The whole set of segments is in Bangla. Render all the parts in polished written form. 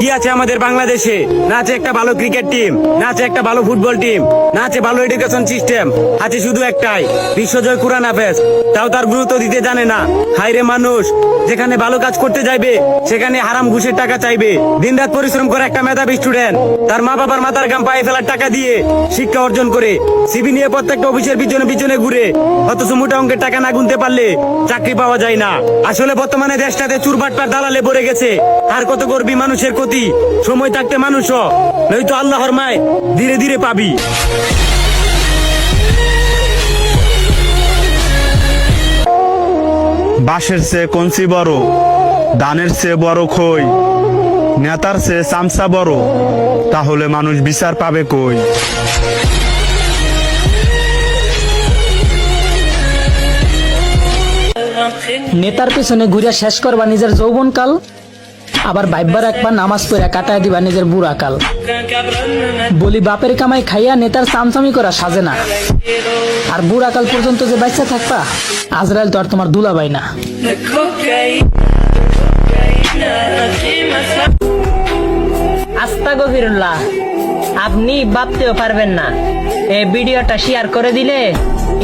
কি আছে আমাদের বাংলাদেশে? না আছে একটা ভালো ক্রিকেট টিম, না আছে একটা ভালো ফুটবল টিম, না আছে ভালো এডুকেশন সিস্টেম, আছে শুধু একটাই বিশ্বজয় কুরআন হাফেজ। তাও তার গুরুত্ব দিতে জানে না। হায়রে মানুষ, যেখানে ভালো কাজ করতে যাইবে সেখানে হারাম ঘুষের টাকা চাইবে। দিনরাত পরিশ্রম করে একটা মেধাবী স্টুডেন্ট তার মা বাবার মাথার ঘাম পায়ে ফেলার টাকা দিয়ে শিক্ষা অর্জন করে সিভি নিয়ে প্রত্যেকটা অফিসের পিছনে পিছনে ঘুরে, অথচ মোটা অঙ্কের টাকা না গুনতে পারলে চাকরি পাওয়া যায় না। আসলে বর্তমানে দেশটাতে চুরবাটপার দালালে ভরে গেছে। আর কত করবি মানুষের ক্ষতি? সময় থাকতে মানুষ হ, নয়তো আল্লাহর মায় ধীরে ধীরে পাবি। বাঁশের চেয়ে কঞ্চি বড়, ধানের চেয়ে বড় খই, নেতার চেয়ে চামচা বড়, তাহলে মানুষ বিচার পাবে কই? নেতার পেছনে ঘুরে শেষ করবা নিজের যৌবনকাল, আবার ভাইবার একবার নামাজ পড়ে কাটায় দিবা নিজের বুড়া কাল। বলি বাপের কামাই খাইয়া নেতার চামচামি করা সাজে না, আর বুড়া কাল পর্যন্ত যে বাচ্চা থাকবা, আজরাইল তো আর তোমার দুলাভাই না। আস্তাগফিরুল্লাহ, আপনি ভাবতেও পারবেন না এই ভিডিওটা শেয়ার করে দিলে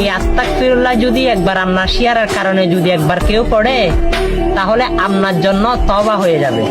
এই আস্তাগফিরুল্লাহ যদি একবার আপনার শেয়ারের কারণে যদি একবার কেউ পড়ে, তাহলে আপনার জন্য তওবা হয়ে যাবে।